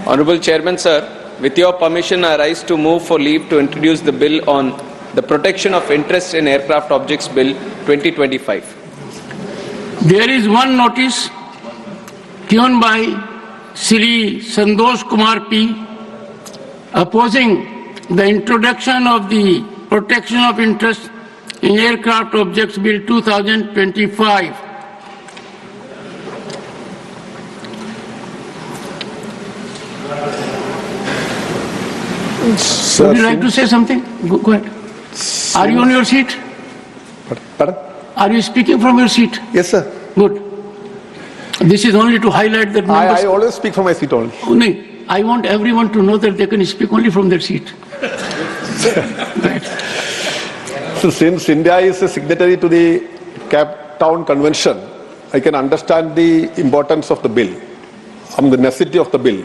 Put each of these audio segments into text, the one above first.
Honorable Chairman, sir, with your permission, I rise to move for leave to introduce the bill on the Protection of Interest in Aircraft Objects Bill 2025. There is one notice given by Sri Santosh Kumar P. opposing the introduction of the Protection of Interest in Aircraft Objects Bill 2025. Sir, would you like to say something? Go ahead. Are you on your seat? Pardon? Are you speaking from your seat? Yes, sir. Good. This is only to highlight that members... I always speak from my seat only. Oh, no, I want everyone to know that they can speak only from their seat. Right. So since India is a signatory to the Cape Town Convention, I can understand the importance of the bill, the necessity of the bill.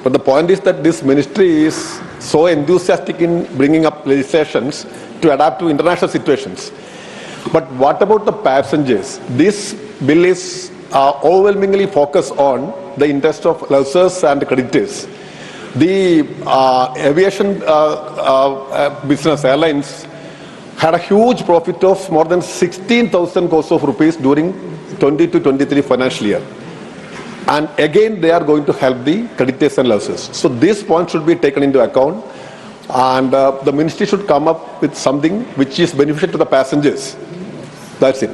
But the point is that this ministry is so enthusiastic in bringing up legislations to adapt to international situations. But what about the passengers? This bill is overwhelmingly focused on the interest of lessors and creditors. The aviation business, airlines, had a huge profit of more than 16,000 crores of rupees during 20 to 23 financial year. And again, they are going to help the creditors and lessors. So this point should be taken into account, and the ministry should come up with something which is beneficial to the passengers. That's it.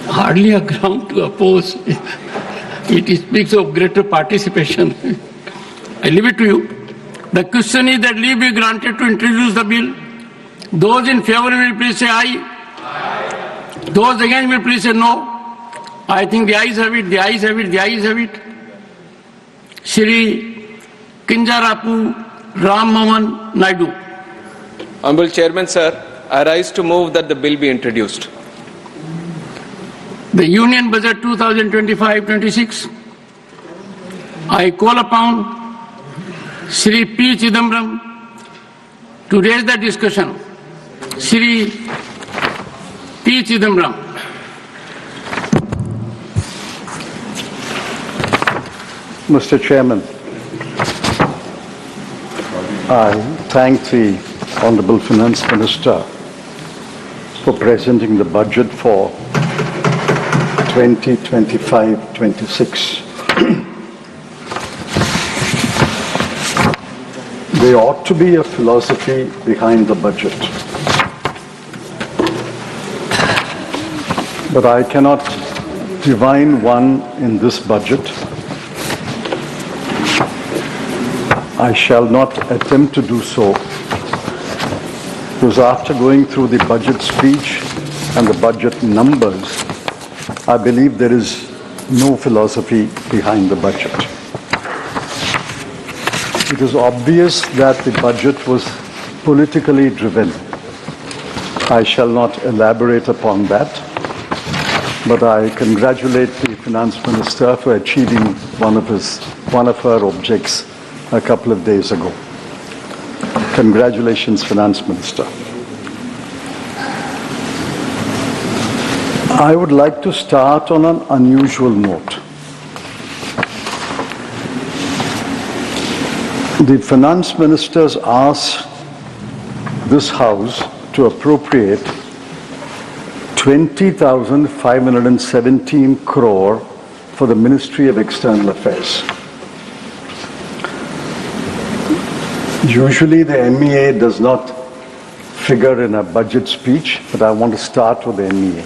Hardly a ground to oppose. It speaks of greater participation. I leave it to you. The question is that leave be granted to introduce the bill. Those in favor will please say aye. Aye. Those against will please say no. I think the ayes have it, the ayes have it, the ayes have it. Shri Kinjarapu Ram Mohan Naidu. Honorable Chairman, sir, I rise to move that the bill be introduced. The Union Budget 2025-26. I call upon Shri P. Chidambaram to raise the discussion. Shri P. Chidambaram. Mr. Chairman, I thank the Honorable Finance Minister for presenting the budget for 2025-26. There ought to be a philosophy behind the budget. But I cannot divine one in this budget. I shall not attempt to do so, because after going through the budget speech and the budget numbers, I believe there is no philosophy behind the budget. It is obvious that the budget was politically driven. I shall not elaborate upon that, but I congratulate the Finance Minister for achieving one of her objects a couple of days ago. Congratulations, Finance Minister. I would like to start on an unusual note. The Finance Minister has asked this House to appropriate 20,517 crore for the Ministry of External Affairs. Usually the MEA does not figure in a budget speech, but I want to start with the MEA.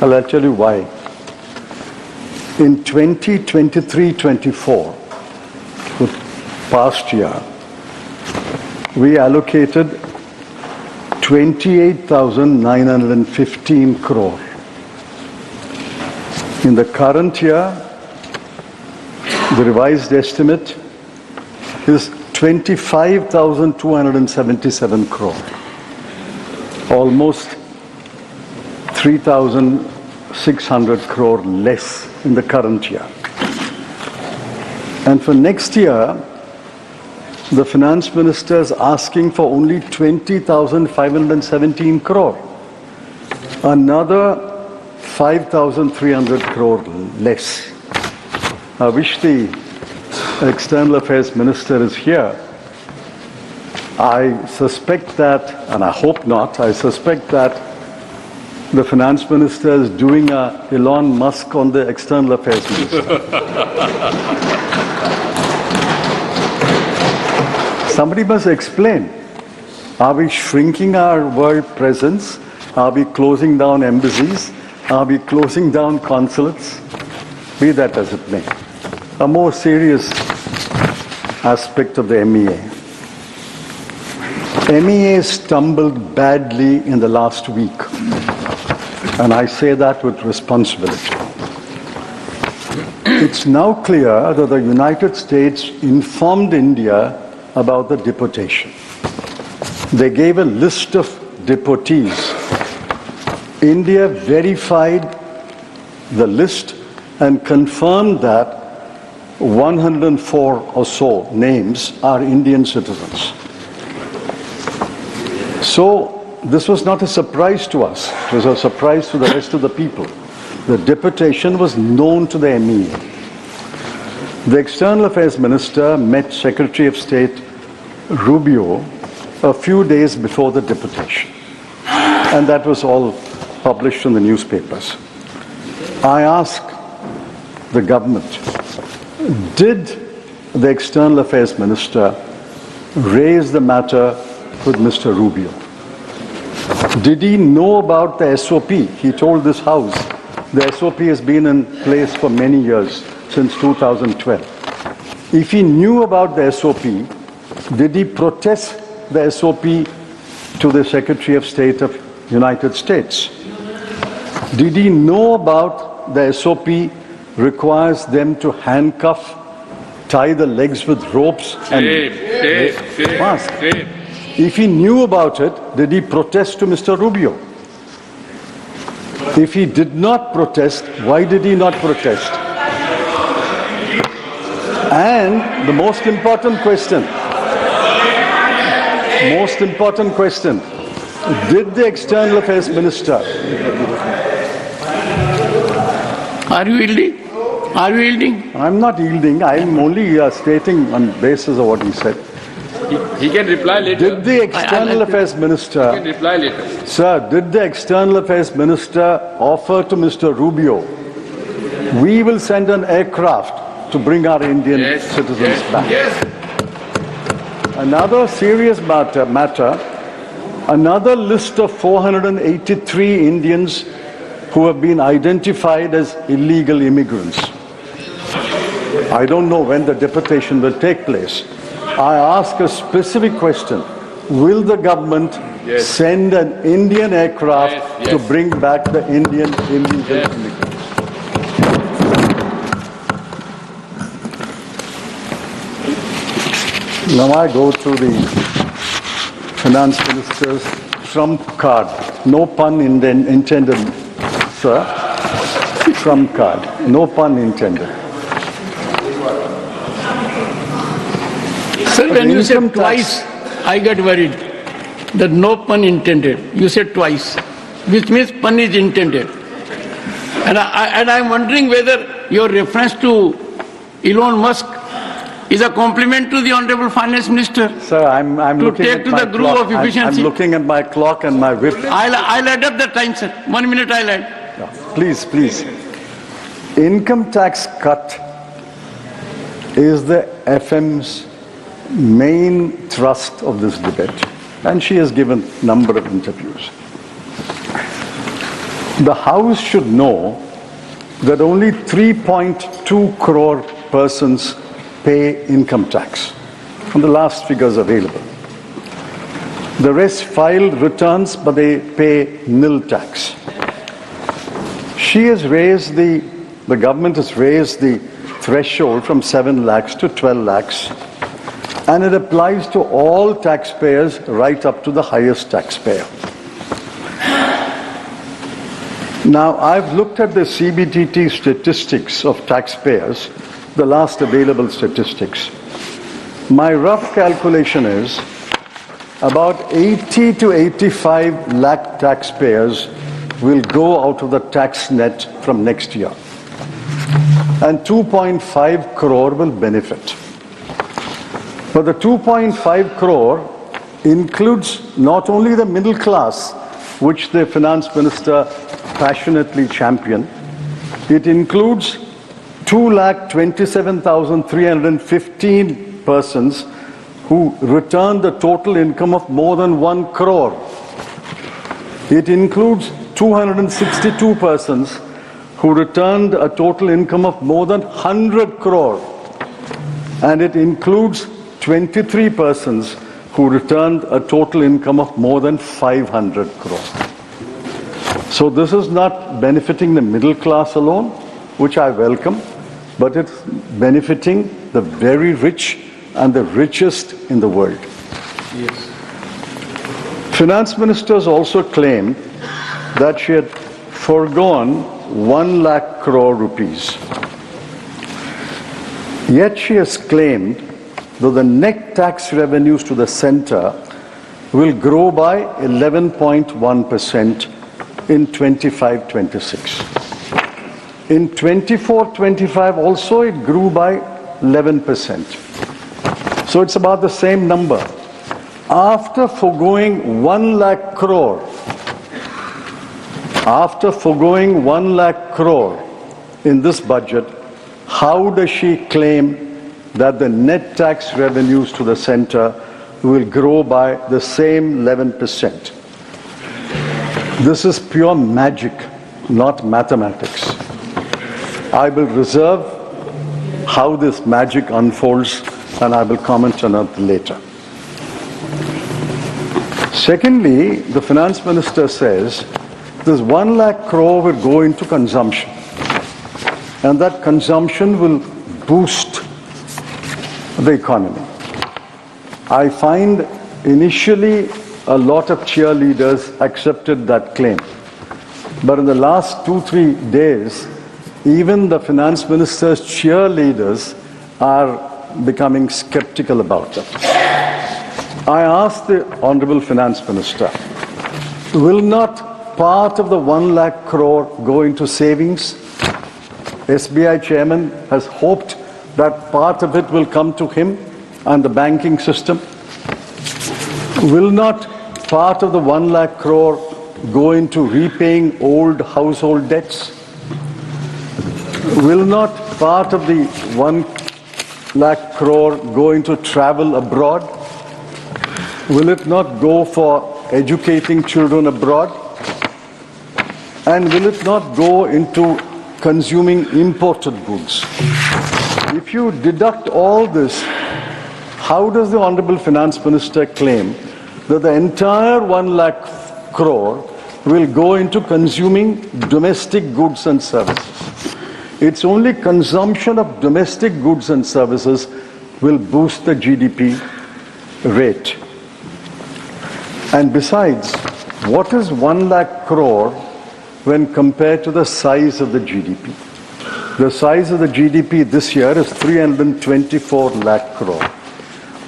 I'll tell you why. In 2023-24, the past year, we allocated 28,915 crore. In the current year, the revised estimate is 25,277 crore, almost 3,600 crore less in the current year. And for next year, the Finance Minister is asking for only 20,517 crore, another 5,300 crore less. I wish the External Affairs Minister is here. I suspect that, and I hope not, I suspect that the Finance Minister is doing a Elon Musk on the External Affairs Minister. Somebody must explain. Are we shrinking our world presence? Are we closing down embassies? Are we closing down consulates? Be that as it may. A more serious aspect of the MEA. MEA stumbled badly in the last week, and I say that with responsibility. It's now clear that the United States informed India about the deportation. They gave a list of deportees. India verified the list and confirmed that 104 or so names are Indian citizens. So this was not a surprise to us. It was a surprise to the rest of the people. The deportation was known to the MEA. The External Affairs Minister met Secretary of State Rubio a few days before the deportation. And that was all published in the newspapers. I asked the government, did the External Affairs Minister raise the matter with Mr. Rubio? Did he know about the SOP? He told this House the SOP has been in place for many years, since 2012. If he knew about the SOP, did he protest the SOP to the Secretary of State of United States? Did he know about the SOP requires them to handcuff, tie the legs with ropes and fast? If he knew about it, did he protest to Mr. Rubio? If he did not protest, why did he not protest? And the most important question, did the External Affairs Minister... Are you yielding? Are you yielding? I'm not yielding. I'm only stating on basis of what he said. He can reply later. Did the External Affairs Minister... He can reply later. Sir, did the External Affairs Minister offer to Mr. Rubio, we will send an aircraft to bring our Indian citizens back? Another serious matter, another list of 483 Indians who have been identified as illegal immigrants. I don't know when the deportation will take place. I ask a specific question. Will the government send an Indian aircraft to bring back the Indian illegal immigrants? Now I go to the Finance Minister's trump card. No pun intended, sir. Trump card. No pun intended. Sir, when you said twice, I got worried that no pun intended. You said twice, which means pun is intended. And I'm wondering whether your reference to Elon Musk is a compliment to the Honorable Finance Minister. Sir, I'm looking at my clock. Efficiency. I'm looking at my clock and my whip. I'll add up the time, sir. 1 minute I'll add. No, please. Income tax cut is the FM's main thrust of this debate, and she has given a number of interviews. The House should know that only 3.2 crore persons pay income tax, from the last figures available. The rest filed returns, but they pay nil tax. She has raised the government has raised the threshold from 7 lakhs to 12 lakhs, and it applies to all taxpayers right up to the highest taxpayer. Now, I've looked at the CBDT statistics of taxpayers, the last available statistics. My rough calculation is about 80 to 85 lakh taxpayers will go out of the tax net from next year. and 2.5 crore will benefit. But the 2.5 crore includes not only the middle class, which the finance minister passionately championed, it includes 2,27,315 persons who returned a total income of more than 1 crore. It includes 262 persons who returned a total income of more than 100 crore. And it includes 23 persons who returned a total income of more than 500 crore. So this is not benefiting the middle class alone, which I welcome, but it's benefiting the very rich and the richest in the world. Yes. Finance ministers also claimed that she had foregone 1 lakh crore rupees. Yet she has claimed that the net tax revenues to the center will grow by 11.1% in 25-26. In 24-25 also it grew by 11%. So it's about the same number. After foregoing 1 lakh crore, in this budget, how does she claim that the net tax revenues to the center will grow by the same 11%? This is pure magic, not mathematics. I will reserve how this magic unfolds, and I will comment on it later. Secondly, the finance minister says this 1 lakh crore will go into consumption, and that consumption will boost the economy. I find initially a lot of cheerleaders accepted that claim, but in the last 2-3 days, even the finance minister's cheerleaders are becoming skeptical about it. I asked the Honorable Finance Minister, will not part of the 1 lakh crore go into savings? SBI chairman has hoped that part of it will come to him and the banking system. Will not part of the 1 lakh crore go into repaying old household debts? Will not part of the 1 lakh crore go into travel abroad? Will it not go for educating children abroad? And will it not go into consuming imported goods? If you deduct all this, how does the Honorable Finance Minister claim that the entire 1 lakh crore will go into consuming domestic goods and services? It's only consumption of domestic goods and services will boost the GDP rate. And besides, what is 1 lakh crore when compared to the size of the GDP? The size of the GDP this year is 324 lakh crore.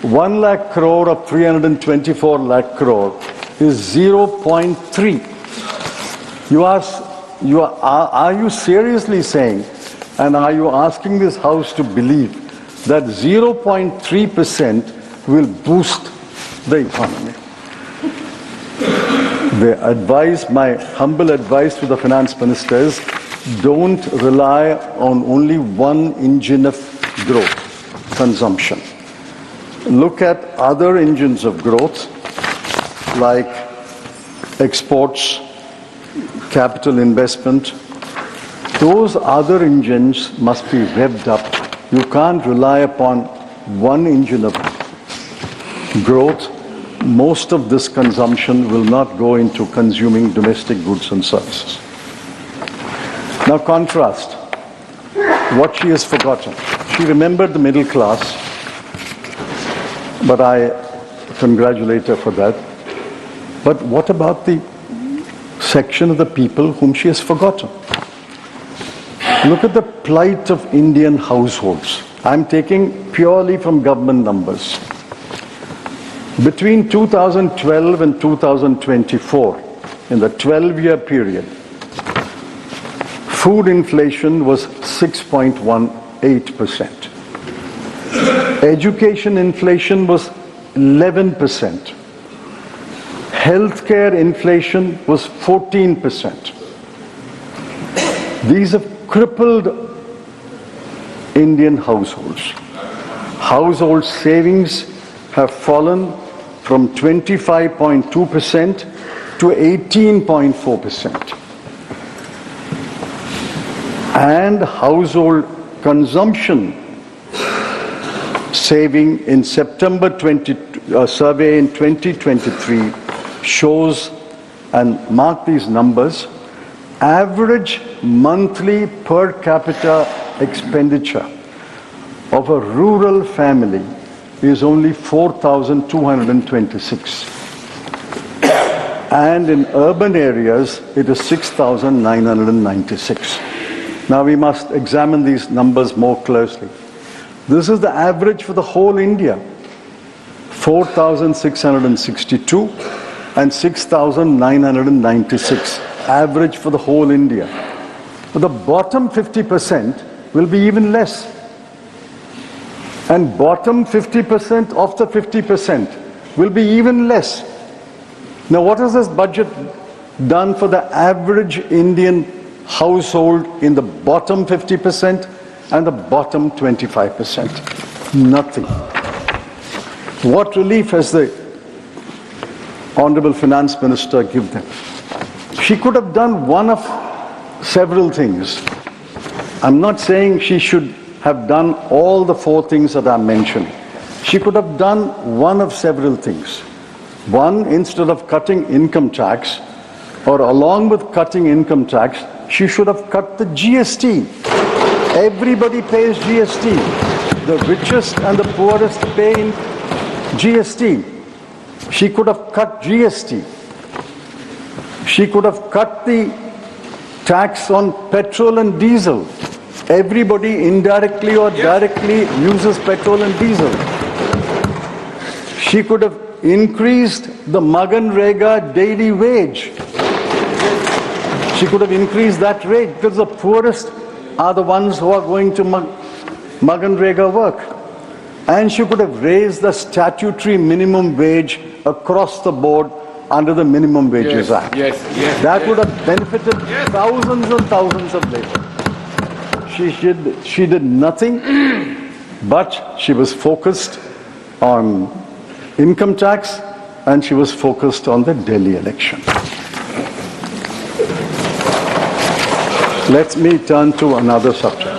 1 lakh crore of 324 lakh crore is 0.3. Are you seriously saying, and are you asking this House to believe, that 0.3% will boost the economy? My humble advice to the Finance Minister is, don't rely on only one engine of growth, consumption. Look at other engines of growth like exports, capital investment. Those other engines must be revved up. You can't rely upon one engine of growth. Most of this consumption will not go into consuming domestic goods and services. Now contrast what she has forgotten. She remembered the middle class, but I congratulate her for that. But what about the section of the people whom she has forgotten? Look at the plight of Indian households. I'm taking purely from government numbers. Between 2012 and 2024, in the 12-year period, Food inflation was 6.18%. Education inflation was 11%. Healthcare inflation was 14%. These have crippled Indian households. Household savings have fallen from 25.2% to 18.4%. And household consumption saving in September survey in 2023 shows, and mark these numbers, average monthly per capita expenditure of a rural family is only 4,226. And in urban areas, it is 6,996. Now we must examine these numbers more closely. This is the average for the whole India, 4,662 and 6,996, average for the whole India. But the bottom 50% will be even less. And bottom 50% of the 50% will be even less. Now what has this budget done for the average Indian household in the bottom 50% and the bottom 25%? Nothing. What relief has the Honorable Finance Minister given them? She could have done one of several things. I'm not saying she should have done all the four things that I mentioned. She could have done one of several things. One, instead of cutting income tax, or along with cutting income tax, she should have cut the GST. Everybody pays GST. The richest and the poorest pay in GST. She could have cut GST. She could have cut the tax on petrol and diesel. Everybody indirectly or directly uses petrol and diesel. She could have increased the Maganrega daily wage. She could have increased that rate because the poorest are the ones who are going to Maganrega work. And she could have raised the statutory minimum wage across the board under the Minimum Wages Act. That would have benefited thousands and thousands of labour. She did nothing, but she was focused on income tax and she was focused on the Delhi election. Let me turn to another subject.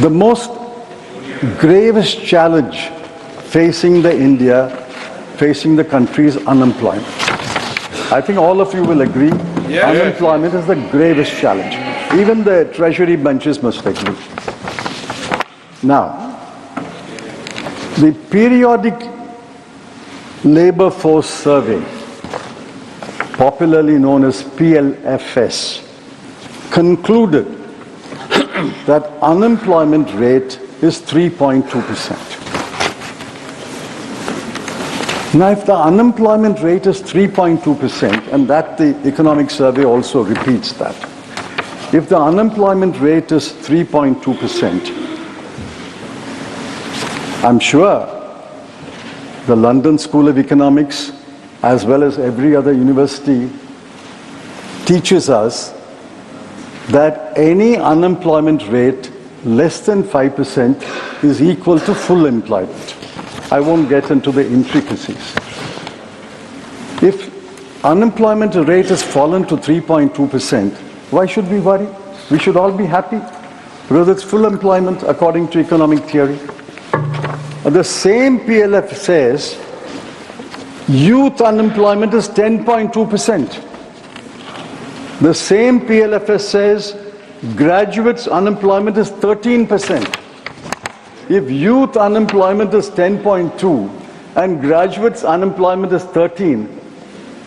The most gravest challenge facing the country is unemployment. I think all of you will agree, unemployment is the gravest challenge. Even the treasury benches must agree. Now, the periodic labor force survey, popularly known as PLFS, concluded that unemployment rate is 3.2%. Now, if the unemployment rate is 3.2%, and that the economic survey also repeats that, if the unemployment rate is 3.2%, I'm sure the London School of Economics, as well as every other university, teaches us that any unemployment rate less than 5% is equal to full employment. I won't get into the intricacies. If unemployment rate has fallen to 3.2%, why should we worry? We should all be happy because it's full employment according to economic theory. The same PLF says youth unemployment is 10.2%. The same PLFS says graduates unemployment is 13%. If youth unemployment is 10.2 and graduates unemployment is 13,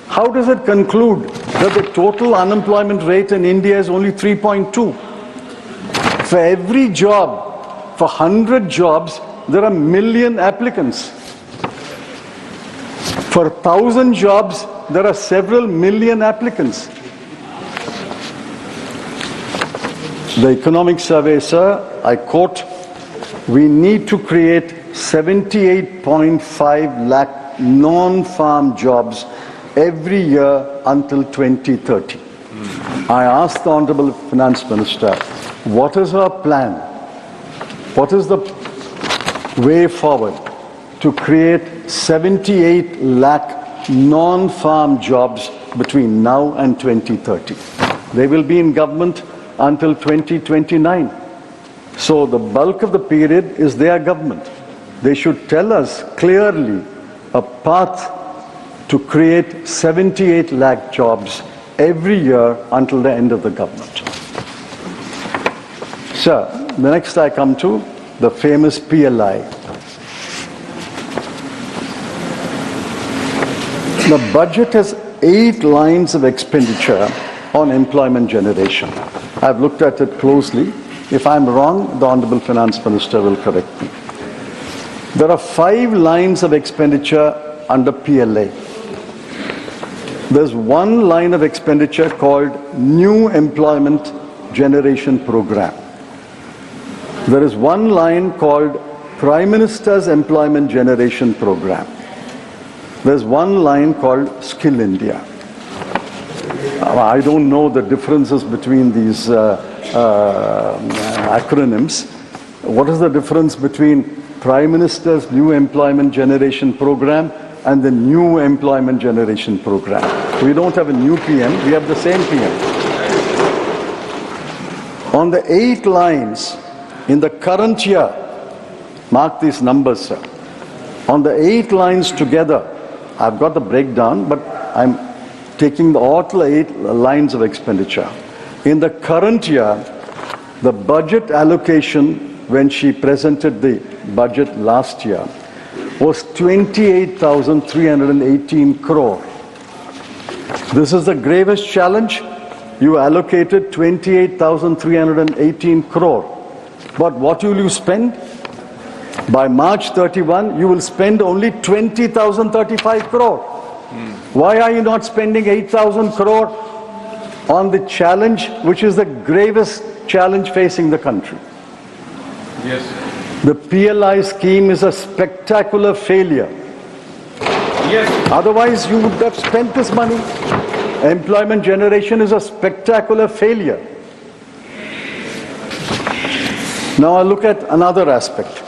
how does it conclude that the total unemployment rate in India is only 3.2? For every job, for 100 jobs, there are a million applicants. For 1,000 jobs, there are several million applicants. The economic survey, sir, I quote, we need to create 78.5 lakh non-farm jobs every year until 2030. I asked the Honorable Finance Minister, what is her plan? What is the way forward to create 78 lakh non-farm jobs between now and 2030? They will be in government until 2029. So the bulk of the period is their government. They should tell us clearly a path to create 78 lakh jobs every year until the end of the government. Sir, the next I come to the famous PLI. The budget has 8 lines of expenditure on employment generation. I've looked at it closely. If I'm wrong, the Honorable Finance Minister will correct me. There are 5 lines of expenditure under PLA. There's 1 line of expenditure called New Employment Generation Program. There is 1 line called Prime Minister's Employment Generation Program. There's 1 line called Skill India. I don't know the differences between these acronyms. What is the difference between Prime Minister's New Employment Generation Program and the New Employment Generation Program? We don't have a new PM, we have the same PM. On the 8 lines in the current year, mark these numbers, sir. On the 8 lines together, I've got the breakdown, but I'm taking all the 8 lines of expenditure. In the current year, the budget allocation when she presented the budget last year was 28,318 crore. This is the gravest challenge. You allocated 28,318 crore. But what will you spend? By March 31, you will spend only 20,035 crore. Why are you not spending 8,000 crore on the challenge, which is the gravest challenge facing the country? Yes. The PLI scheme is a spectacular failure. Yes. Otherwise, you would have spent this money. Employment generation is a spectacular failure. Now I look at another aspect.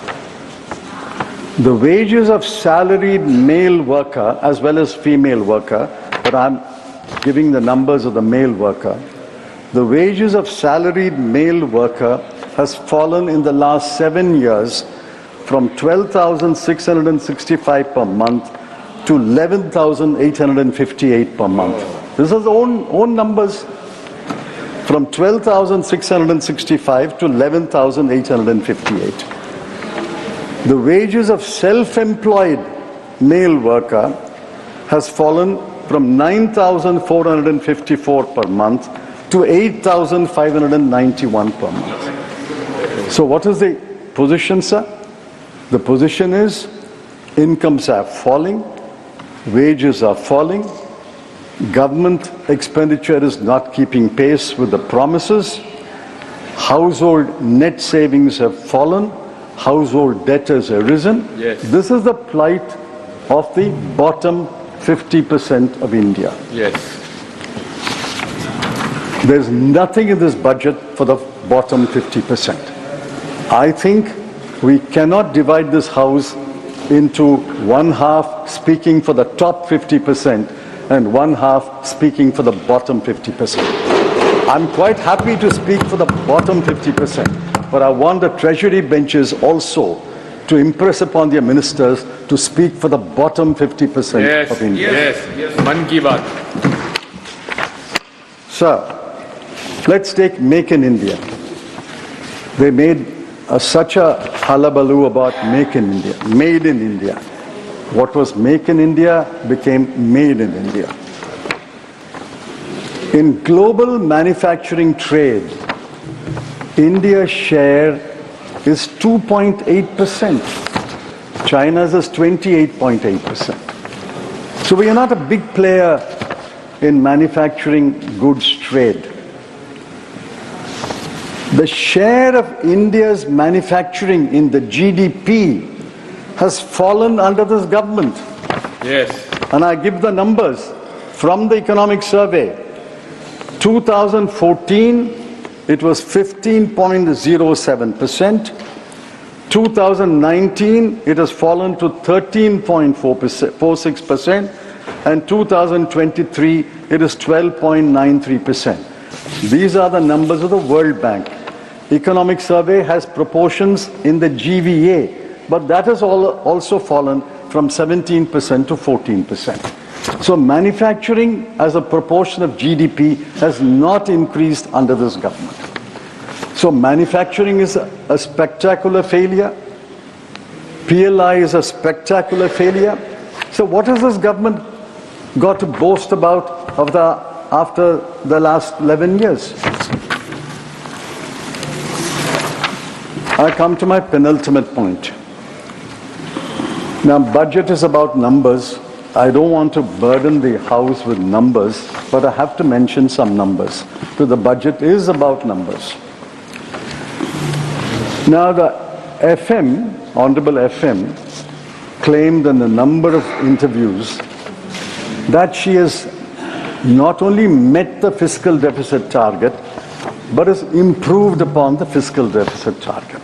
The wages of salaried male worker as well as female worker, but I'm giving the numbers of the male worker. The wages of salaried male worker has fallen in the last 7 years from 12,665 per month to 11,858 per month. This is own numbers. From 12,665 to 11,858. The wages of self-employed male worker has fallen from 9,454 per month to 8,591 per month. So what is the position, sir? The position is incomes are falling, wages are falling, government expenditure is not keeping pace with the promises, household net savings have fallen, household debt has arisen. Yes. This is the plight of the bottom 50% of India. Yes. There's nothing in this budget for the bottom 50%. I think we cannot divide this house into one half speaking for the top 50% and one half speaking for the bottom 50%. I'm quite happy to speak for the bottom 50%, but I want the treasury benches also to impress upon their ministers to speak for the bottom 50% of India. Yes, yes. Man ki baat. Sir, let's take Make in India. They made such a hullabaloo about Make in India, Made in India. What was Make in India became Made in India. In global manufacturing trade, India's share is 2.8%. China's is 28.8%. So we are not a big player in manufacturing goods trade. The share of India's manufacturing in the GDP has fallen under this government. Yes. And I give the numbers from the economic survey. 2014, it was 15.07%. 2019, it has fallen to 13.46%. And 2023, it is 12.93%. These are the numbers of the World Bank. Economic survey has proportions in the GVA, but that has also fallen from 17% to 14%. So manufacturing as a proportion of GDP has not increased under this government. So manufacturing is a spectacular failure. PLI is a spectacular failure. So what has this government got to boast about after the last 11 years? I come to my penultimate point. Now, budget is about numbers. I don't want to burden the House with numbers, but I have to mention some numbers. So the budget is about numbers. Now, the FM, Honorable FM, claimed in a number of interviews that she has not only met the fiscal deficit target, but has improved upon the fiscal deficit target.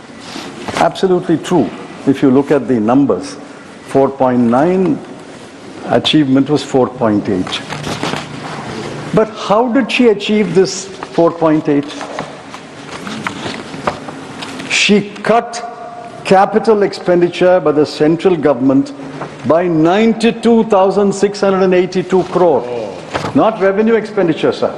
Absolutely true. If you look at the numbers, 4.9, achievement was 4.8. But how did she achieve this 4.8? She cut capital expenditure by the central government by 92,682 crore. Not revenue expenditure, sir.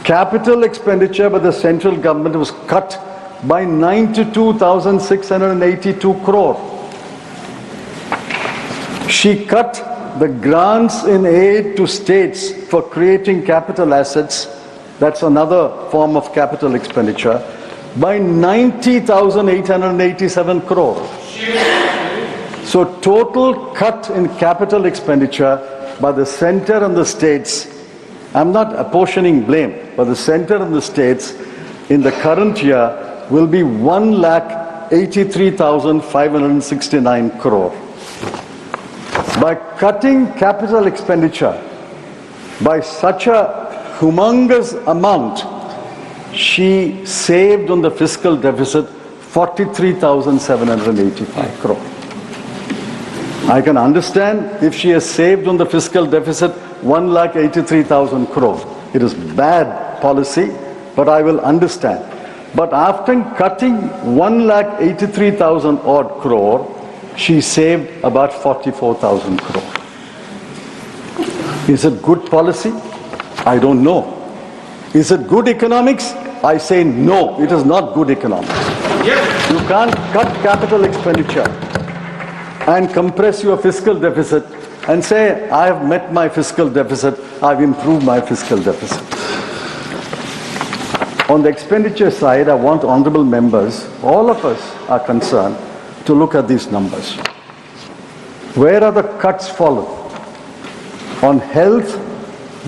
Capital expenditure by the central government was cut by 92,682 crore. She cut the grants in aid to states for creating capital assets, that's another form of capital expenditure, by 90,887 crore. So total cut in capital expenditure by the center and the states, I'm not apportioning blame, but the center and the states in the current year will be 1,83,569 crore. By cutting capital expenditure by such a humongous amount, she saved on the fiscal deficit 43,785 crore. I can understand if she has saved on the fiscal deficit 1,83,000 crore. It is bad policy, but I will understand. But after cutting 1,83,000 odd crore, she saved about 44,000 crore. Is it good policy? I don't know. Is it good economics? I say no, it is not good economics. You can't cut capital expenditure and compress your fiscal deficit and say, I have met my fiscal deficit, I've improved my fiscal deficit. On the expenditure side, I want honorable members, all of us are concerned, to look at these numbers. Where are the cuts fallen? On health,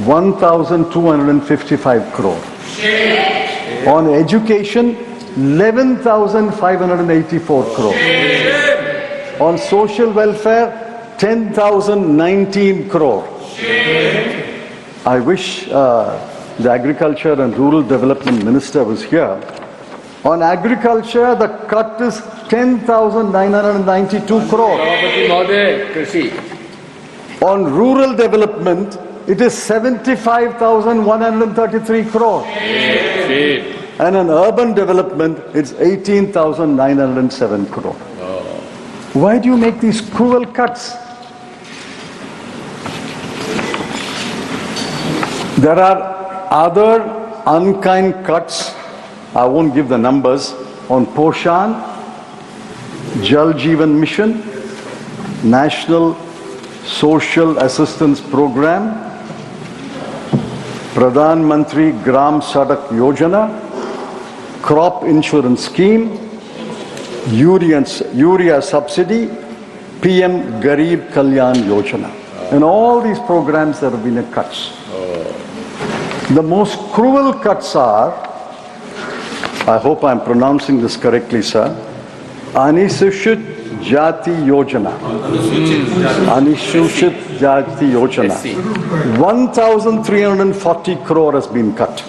1,255 crore. On education, 11,584 crore. On social welfare, 10,019 crore. I wish the Agriculture and Rural Development Minister was here. On agriculture, the cut is 10,992 crore. On rural development, it is 75,133 crore. And on urban development, it's 18,907 crore. Why do you make these cruel cuts? There are other unkind cuts. I won't give the numbers. On Poshan, Jal Jeevan Mission, National Social Assistance Program, Pradhan Mantri Gram Sadak Yojana, Crop Insurance Scheme, Urea Subsidy, PM Garib Kalyan Yojana. In all these programs there have been cuts. The most cruel cuts are I hope I'm pronouncing this correctly, sir. Anusuchit Jati Yojana. Anusuchit Jati Yojana. 1,340 crore has been cut.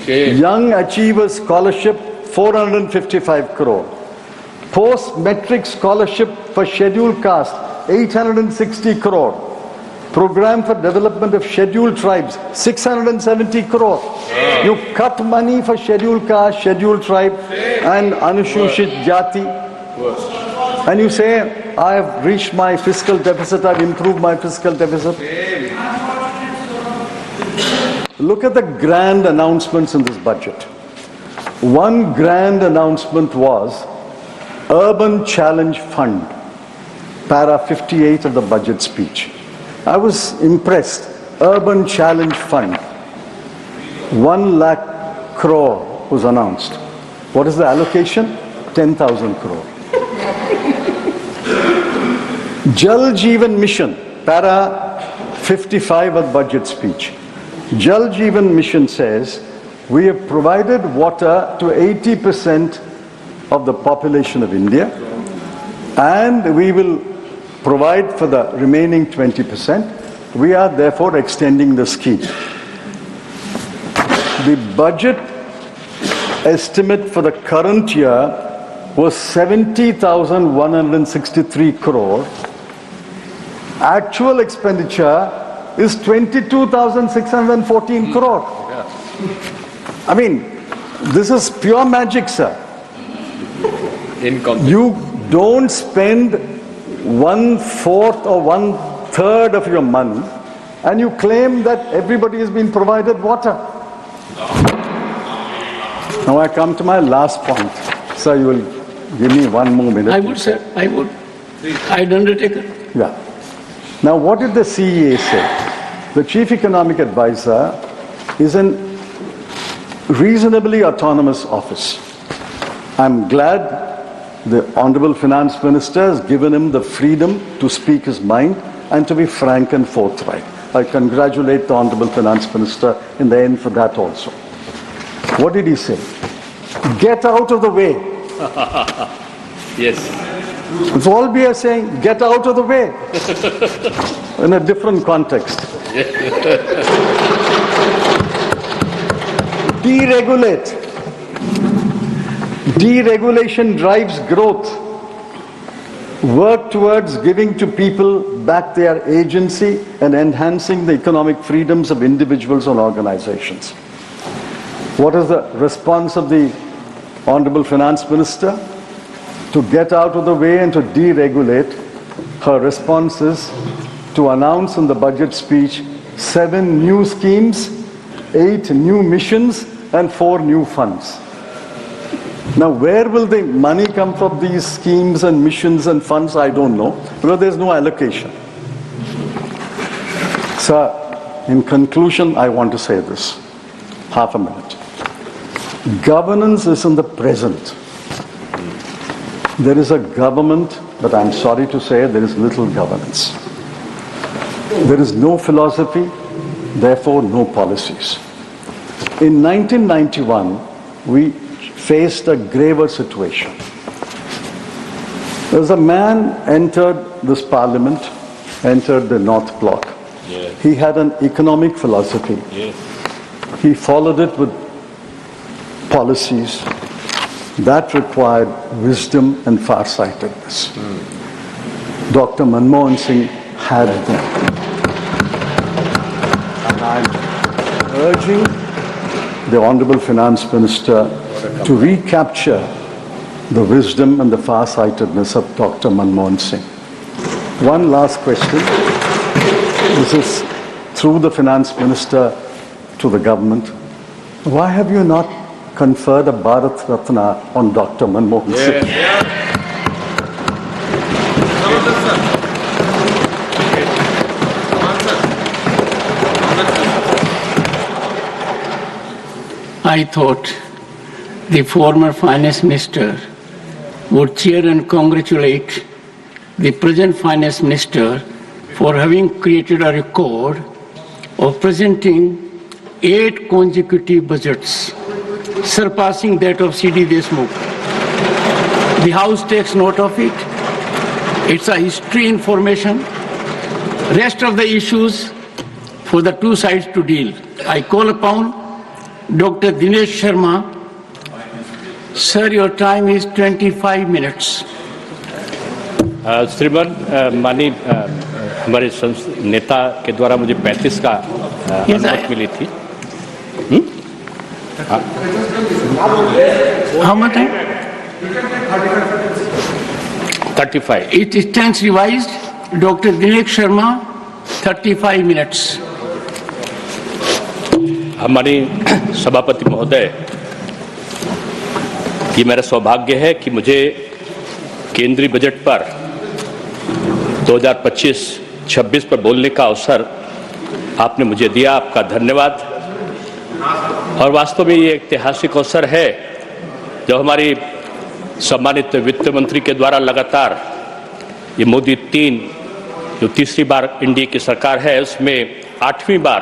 Young Achievers Scholarship, 455 crore. Post-Metric Scholarship for Scheduled Caste, 860 crore. Program for Development of Scheduled Tribes, 670 crore. You cut money for Scheduled Caste, Scheduled Tribe and Anusuchit Jati. And you say, I have reached my fiscal deficit, I've improved my fiscal deficit. Look at the grand announcements in this budget. One grand announcement was Urban Challenge Fund, para 58 of the budget speech. I was impressed. Urban Challenge Fund, 1 lakh crore was announced. What is the allocation? 10,000 crore. Jal Jeevan Mission, para 55 of the budget speech. Jal Jeevan Mission says, we have provided water to 80% of the population of India, and we will provide for the remaining 20%. We are therefore extending the scheme. The budget estimate for the current year was 70,163 crore. Actual expenditure is 22,614 crore. I mean, this is pure magic, sir. You don't spend 1/4 or 1/3 of your money and you claim that everybody has been provided water. Now I come to my last point. Sir, you will give me 1 more minute. I would, sir, I would. I'd undertake it. Yeah. Now what did the CEA say? The Chief Economic Advisor is a reasonably autonomous office. I'm glad the Honorable Finance Minister has given him the freedom to speak his mind and to be frank and forthright. I congratulate the Honorable Finance Minister in the end for that also. What did he say? Get out of the way. Yes. It's all we are saying, get out of the way. In a different context. Deregulate. Deregulation drives growth. Work towards giving to people back their agency and enhancing the economic freedoms of individuals and organizations. What is the response of the Honorable Finance Minister? To get out of the way and to deregulate. Her response is to announce in the budget speech 7 new schemes, 8 new missions and 4 new funds. Now, where will the money come from these schemes and missions and funds? I don't know, because there's no allocation. Sir, in conclusion, I want to say this. Half a minute. Governance is in the present. There is a government, but I'm sorry to say there is little governance. There is no philosophy, therefore no policies. In 1991, we faced a graver situation. There was a man entered this parliament, entered the North Block. Yes. He had an economic philosophy. Yes. He followed it with policies that required wisdom and farsightedness. Dr. Manmohan Singh had them. And I'm urging the Honorable Finance Minister to recapture the wisdom and the farsightedness of Dr. Manmohan Singh. One last question. This is through the Finance Minister to the government. Why have you not conferred a Bharat Ratna on Dr. Manmohan Singh? I thought the former finance minister would cheer and congratulate the present finance minister for having created a record of presenting 8 consecutive budgets surpassing that of C.D. Deshmukh. The House takes note of it. It's a history information. Rest of the issues for the two sides to deal. I call upon Dr. Dinesh Sharma. Sir, your time is 25 minutes. श्रीमान मानी हमारे नेता के द्वारा मुझे 35 का अनुमति मिली थी। How much time? 35. It stands revised. Dr. Dinesh Sharma, 35 minutes. हमारी सभापति महोदय, ये मेरा सौभाग्य है कि मुझे केंद्रीय बजट पर 2025-26 पर बोलने का अवसर आपने मुझे दिया। आपका धन्यवाद। और वास्तव में ये ऐतिहासिक अवसर है जब हमारी सम्मानित वित्त मंत्री के द्वारा लगातार ये मोदी 3 जो तीसरी बार इंडिया की सरकार है, उसमें 8वीं बार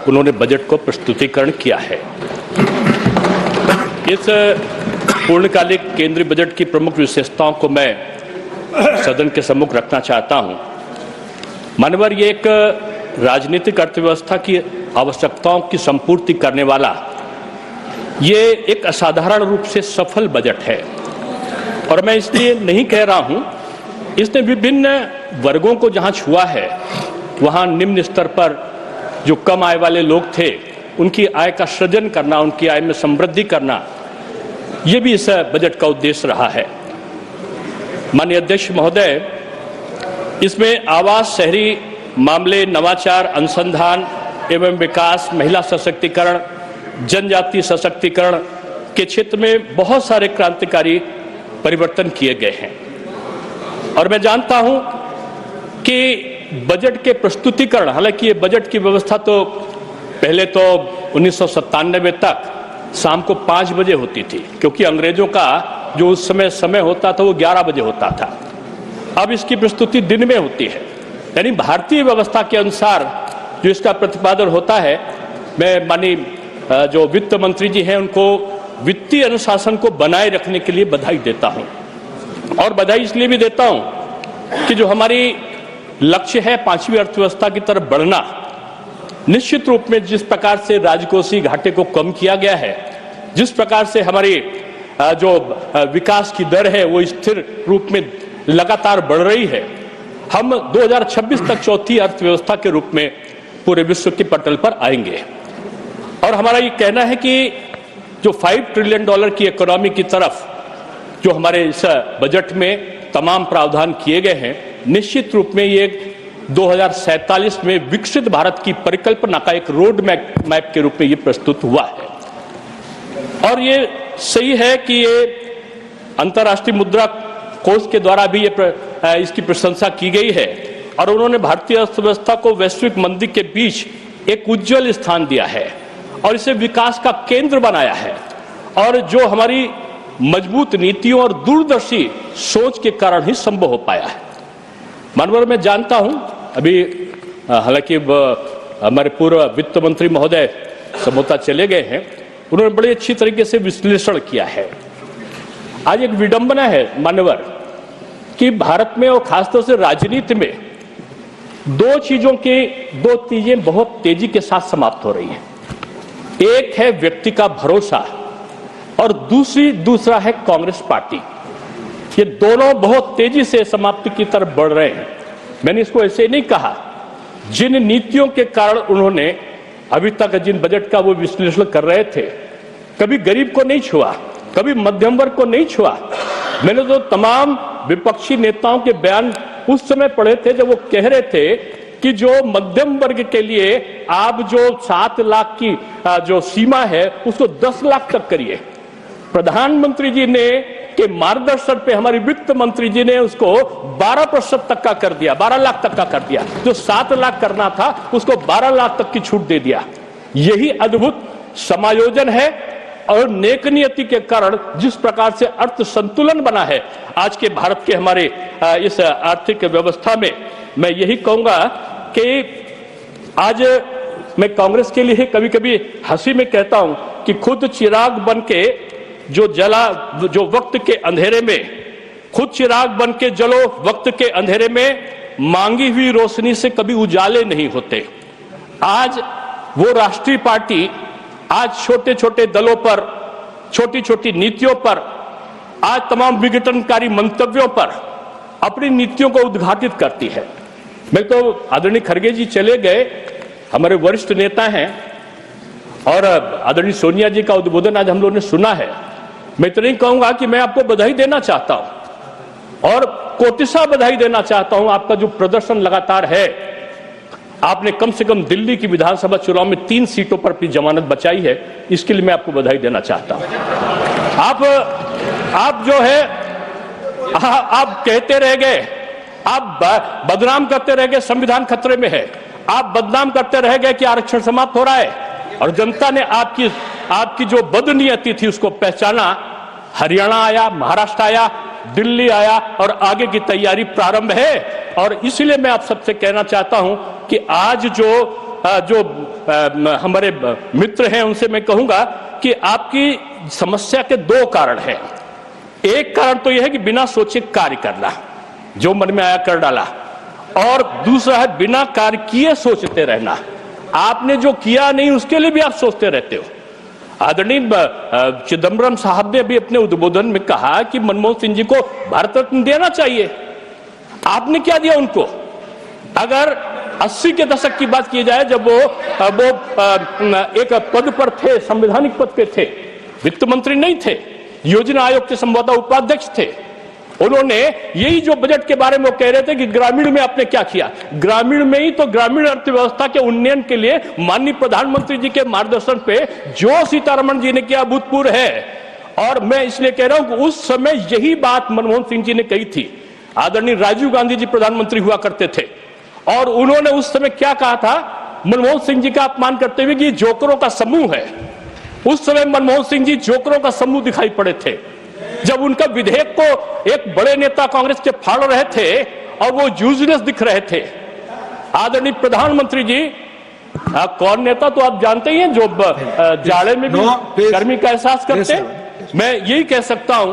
उन्होंने बजट को प्रस्तुतिकरण किया है। इस पूर्णकालिक केंद्रीय बजट की प्रमुख विशेषताओं को मैं सदन के सम्मुख रखना चाहता हूं। मानवर ये एक राजनीतिक अर्थव्यवस्था की आवश्यकताओं की संपूर्ति करने वाला ये एक असाधारण रूप से सफल बजट है। और मैं इसलिए नहीं कह रहा हूं, इसने विभिन्न वर्गों को जहां छुआ है, वहां निम्न स्तर पर जो कम आय वाले लोग थे उनकी आय का सृजन करना, उनकी आय में समृद्धि करना, ये भी इस बजट का उद्देश्य रहा है। माननीय अध्यक्ष महोदय, इसमें आवास, शहरी मामले, नवाचार, अनुसंधान एवं विकास, महिला सशक्तिकरण, जनजातीय सशक्तिकरण के क्षेत्र में बहुत सारे क्रांतिकारी परिवर्तन किए गए हैं। और मैं जानता हूं कि बजट के प्रस्तुतिकरण, हालांकि ये बजट की व्यवस्था तो पहले तो 1997 तक शाम को 5 बजे होती थी, क्योंकि अंग्रेजों का जो उस समय होता था वो 11 बजे होता था। अब इसकी प्रस्तुति दिन में होती है, यानी भारतीय व्यवस्था के अनुसार जो इसका प्रतिपादन होता है। मैं माननीय जो वित्त मंत्री जी हैं उनको वित्तीय अनुशासन को बनाए रखने के लिए बधाई देता हूं। और बधाई इसलिए भी देता हूं कि जो हमारी लक्ष्य है 5वीं अर्थव्यवस्था की तरफ बढ़ना, निश्चित रूप में जिस प्रकार से राजकोषीय घाटे को कम किया गया है, जिस प्रकार से हमारी जो विकास की दर है वो स्थिर रूप में लगातार बढ़ रही है, हम 2026 तक चौथी अर्थव्यवस्था के रूप में पूरे विश्व के पटल पर आएंगे। और हमारा ये कहना है कि जो $5 ट्रिलियन की इकोनॉमी की तरफ जो हमारे इस बजट में तमाम प्रावधान किए गए हैं, निश्चित रूप में ये 2047 में विकसित भारत की परिकल्पना का एक रोड मैप के रूप में ये प्रस्तुत हुआ है। और ये सही है कि ये अंतर्राष्ट्रीय मुद्रा कोष के द्वारा भी इसकी प्रशंसा की गई है और उन्होंने भारतीय अर्थव्यवस्था को वैश्विक मंदी के बीच एक उज्जवल स्थान दिया है और इसे विकास का केंद्र बनाया है। और जो हमारी मजबूत नीतियों और दूरदर्शी सोच के कारण ही संभव हो पाया है। मानवर मैं जानता हूं, अभी हालांकि हमारे पूर्व वित्त मंत्री महोदय समोता चले गए हैं, उन्होंने बड़ी अच्छी तरीके से विश्लेषण किया है। आज एक विडंबना है मानवर कि भारत में और खासतौर से राजनीति में दो चीजें बहुत तेजी के साथ समाप्त हो रही हैं। एक है व्यक्ति का भरोसा और दूसरा है कांग्रेस पार्टी। ये दोनों बहुत तेजी से समाप्ति की तरफ बढ़ रहे हैं। मैंने इसको ऐसे नहीं कहा, जिन नीतियों के कारण उन्होंने अभी तक जिन बजट का वो विश्लेषण कर रहे थे, कभी गरीब को नहीं छुआ, कभी मध्यम वर्ग को नहीं छुआ। मैंने तो तमाम विपक्षी नेताओं के बयान उस समय पढ़े थे जब वो कह रहे थे कि जो मध्यम वर्ग के लिए आप जो 7 लाख की जो सीमा है उसको 10 लाख तक करिए। प्रधानमंत्री जी ने के मार्गदर्शन पे हमारी वित्त मंत्री जी ने उसको 12% तक का कर दिया, 12 लाख तक का कर दिया। जो 7 लाख करना था उसको 12 लाख तक की छूट दे दिया। यही अद्भुत समायोजन है और नेक नियति के कारण जिस प्रकार से अर्थ संतुलन बना है आज के भारत के हमारे इस आर्थिक व्यवस्था में, मैं यही कहूंगा कि आज मैं कांग्रेस के लिए कभी कभी हंसी में कहता हूं कि खुद चिराग बनके जो वक्त के अंधेरे में, खुद चिराग बनके जलो वक्त के अंधेरे में, मांगी हुई रोशनी से कभी उजाले नहीं होते। आज वो राष्ट्रीय पार्टी आज छोटे छोटे दलों पर, छोटी छोटी नीतियों पर, आज तमाम विघटनकारी मंतव्यों पर अपनी नीतियों को उद्घाटित करती है। मैं तो आदरणीय खड़गे जी चले गए, हमारे वरिष्ठ नेता हैं, और आदरणीय सोनिया जी का उद्बोधन आज हम लोगों ने सुना है। मैं तो नहीं कहूंगा कि मैं आपको बधाई देना चाहता हूं और कोटिशा बधाई देना चाहता हूं। आपका जो प्रदर्शन लगातार है, आपने कम से कम दिल्ली की विधानसभा चुनाव में 3 सीटों पर अपनी जमानत बचाई है, इसके लिए मैं आपको बधाई देना चाहता हूं। आप जो है, आप कहते रह गए, आप बदनाम करते रह गए, संविधान खतरे में है। आप बदनाम करते रह गए कि आरक्षण समाप्त हो रहा है, और जनता ने आपकी जो बदनीयती थी उसको पहचाना। हरियाणा आया, महाराष्ट्र आया, दिल्ली आया, और आगे की तैयारी प्रारंभ है। और इसलिए मैं आप सबसे कहना चाहता हूं कि आज जो हमारे मित्र हैं उनसे मैं कहूंगा कि आपकी समस्या के 2 कारण हैं। एक कारण तो यह है कि बिना सोचे कार्य करना, जो मन में आया कर डाला, और दूसरा है बिना कार्य किए सोचते रहना। आपने जो किया नहीं उसके लिए भी आप सोचते रहते हो। आदरणीय चिदंबरम साहब ने भी अपने उद्बोधन में कहा कि मनमोहन सिंह जी को भारत रत्न देना चाहिए। आपने क्या दिया उनको? अगर 80 के दशक की बात की जाए, जब वो एक पद पर थे, संवैधानिक पद पे थे, वित्त मंत्री नहीं थे, योजना आयोग के संभवतः उपाध्यक्ष थे, उन्होंने यही जो बजट के बारे में वो कह रहे थे कि ग्रामीण में आपने क्या किया, ग्रामीण में ही तो ग्रामीण अर्थव्यवस्था के उन्नयन के लिए माननीय प्रधानमंत्री जी के मार्गदर्शन पे जो सीतारमण जी ने किया भूतपूर्व है। और मैं इसलिए कह रहा हूं कि उस समय यही बात मनमोहन सिंह जी ने कही थी। आदरणीय राजीव गांधी जी प्रधानमंत्री हुआ करते थे, और उन्होंने उस समय क्या कहा था, मनमोहन सिंह जी का अपमान करते हुए कि जोकरों का समूह है। उस समय मनमोहन सिंह जी जोकरों का समूह दिखाई पड़े थे। जब उनका विधेयक को एक बड़े नेता कांग्रेस के फाड़ रहे थे और वो यूजलेस दिख रहे थे, आदरणीय प्रधानमंत्री जी, कौन नेता तो आप जानते ही हैं, जो जाड़े में भी गर्मी का एहसास करते हैं। मैं यही कह सकता हूं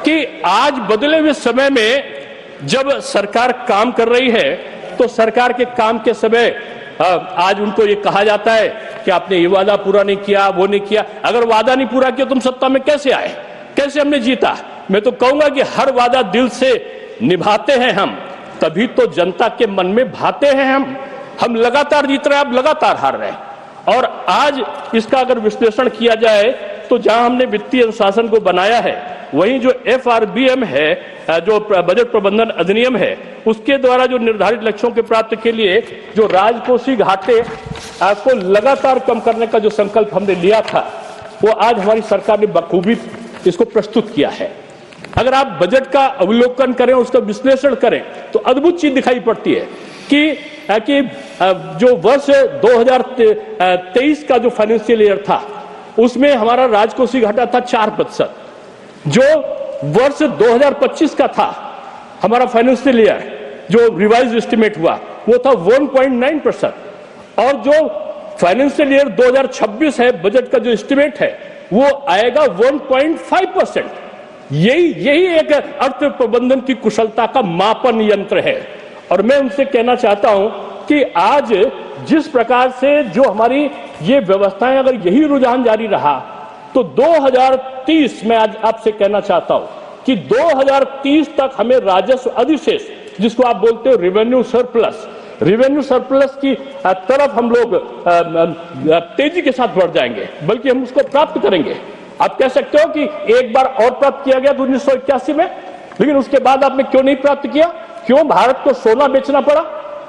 कि आज बदले हुए समय में जब सरकार काम कर रही है, तो सरकार के काम के समय आज उनको ये कहा जाता है कि आपने ये वादा पूरा नहीं किया, वो नहीं किया। अगर वादा नहीं पूरा किया तुम सत्ता में कैसे आए, कैसे हमने जीता? मैं तो कहूंगा कि हर वादा दिल से निभाते हैं हम, तभी तो जनता के मन में भाते हैं हम लगातार जीत रहे हैं, अब लगातार हार रहे हैं। और आज इसका अगर विश्लेषण किया जाए तो जहां हमने वित्तीय अनुशासन को बनाया है, वहीं जो FRBM है, जो बजट प्रबंधन अधिनियम है, उसके द्वारा जो निर्धारित लक्ष्यों के प्राप्ति के लिए जो राजकोषीय घाटे को लगातार कम करने का जो संकल्प हमने लिया था, वो आज हमारी सरकार ने बखूबी इसको प्रस्तुत किया है। अगर आप बजट का अवलोकन करें, उसका विश्लेषण करें, तो अद्भुत चीज दिखाई पड़ती है कि जो वर्ष 2023 का जो फाइनेंशियल ईयर था, उसमें हमारा राजकोषीय घाटा था 4%। जो वर्ष 2025 का था हमारा फाइनेंशियल ईयर, जो रिवाइज एस्टिमेट हुआ, वो था 1.9%। और जो फाइनेंशियल ईयर 2026 है, बजट का जो एस्टिमेट है, वो आएगा 1.5%। यही एक अर्थ प्रबंधन की कुशलता का मापन यंत्र है। और मैं उनसे कहना चाहता हूं कि आज जिस प्रकार से जो हमारी ये व्यवस्थाएं, अगर यही रुझान जारी रहा तो 2030 में आज आपसे कहना चाहता हूं कि 2030 तक हमें राजस्व अधिशेष, जिसको आप बोलते हो रेवेन्यू सरप्लस की तरफ हम लोग तेजी के साथ बढ़ जाएंगे, बल्कि हम उसको प्राप्त करेंगे। आप कह सकते हो कि एक बार और प्राप्त किया गया 1981 में, लेकिन उसके बाद आपने क्यों नहीं प्राप्त किया? क्यों भारत को सोना बेचना पड़ा?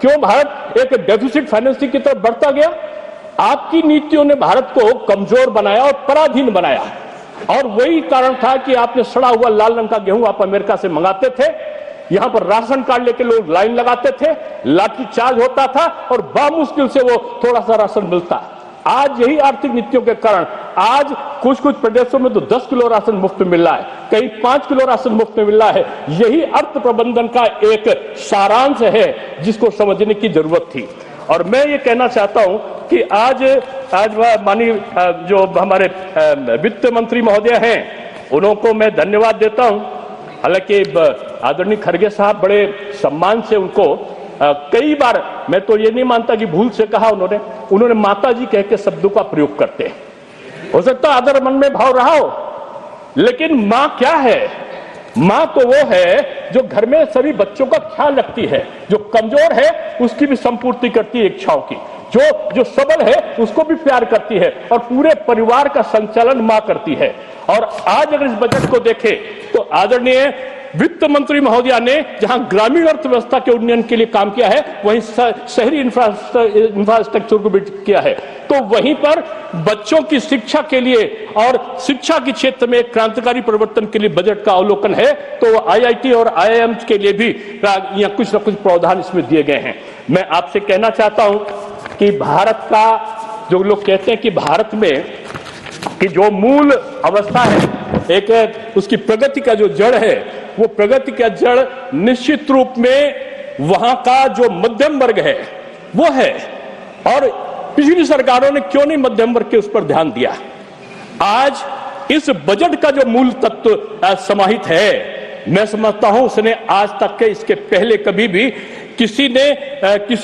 क्यों भारत एक डेफिसिट फाइनेंसिंग की तरफ बढ़ता गया? आपकी नीतियों ने भारत को कमजोर बनाया और पराधीन बनाया। और वही कारण था कि आपने सड़ा हुआ लाल रंग का गेहूं आप अमेरिका से मंगाते थे, यहां पर राशन कार्ड लेके लोग लाइन लगाते थे, लाठी चार्ज होता था और बामुश्किल से वो थोड़ा सा राशन मिलता। आज यही आर्थिक नीतियों के कारण आज कुछ प्रदेशों में तो 10 किलो राशन मुफ्त मिल रहा है, कहीं 5 किलो राशन मुफ्त मिल रहा है। यही अर्थ प्रबंधन का एक सारांश है जिसको समझने की जरूरत थी। और मैं ये कहना चाहता हूं कि आज आज माननीय जो हमारे वित्त मंत्री महोदय हैं उनको मैं धन्यवाद देता हूं। हालांकि आदरणीय खड़गे साहब बड़े सम्मान से उनको कई बार, मैं तो ये नहीं मानता कि भूल से कहा उन्होंने माता जी कह के शब्दों का प्रयोग करते हैं। हो सकता आदर मन में भाव रहा हो, लेकिन मां क्या है? मां तो वो है जो घर में सभी बच्चों का ख्याल रखती है, जो कमजोर है उसकी भी संपूर्ति करती है इच्छाओं की, जो सबल है उसको भी प्यार करती है और पूरे परिवार का संचालन मां करती है। और आज अगर इस बजट को देखें तो आदरणीय वित्त मंत्री महोदया ने जहां ग्रामीण अर्थव्यवस्था के उन्नयन के लिए काम किया है, वहीं शहरी इंफ्रास्ट्रक्चर को भी किया है, तो वहीं पर बच्चों की शिक्षा के लिए और शिक्षा के क्षेत्र में क्रांतिकारी परिवर्तन के लिए बजट का अवलोकन है। तो आईआईटी और आईआईएम के लिए भी यहाँ कुछ न कुछ प्रावधान इसमें दिए गए हैं। मैं आपसे कहना चाहता हूं कि भारत का, जो लोग कहते हैं कि भारत में कि जो मूल अवस्था है, एक उसकी प्रगति का जो जड़ है, वो प्रगति का जड़ निश्चित रूप में वहां का जो मध्यम वर्ग है वो है। और पिछली सरकारों ने क्यों नहीं मध्यम वर्ग के उस पर ध्यान दिया? आज इस बजट का जो मूल तत्व समाहित है, मैं समझता हूं उसने आज तक के इसके पहले कभी भी किसी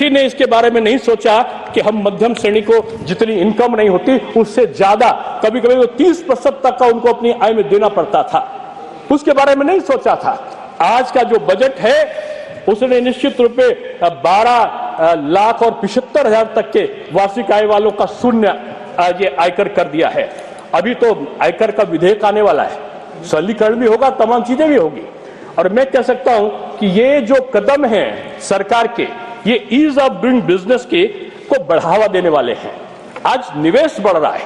ने इसके बारे में नहीं सोचा कि हम मध्यम श्रेणी को जितनी इनकम नहीं होती उससे ज्यादा, कभी कभी वो 30% तक का उनको अपनी आय में देना पड़ता था, उसके बारे में नहीं सोचा था। आज का जो बजट है उसने निश्चित रूप में 12,75,000 तक के वार्षिक आय वालों का शून्य ये आयकर कर दिया है। अभी तो आयकर का विधेयक आने वाला है, सरलीकरण भी होगा, तमाम चीजें भी होगी। और मैं कह सकता हूं कि ये जो कदम है सरकार के, ये ईज ऑफ डूइंग बिजनेस को बढ़ावा देने वाले हैं। आज निवेश बढ़ रहा है,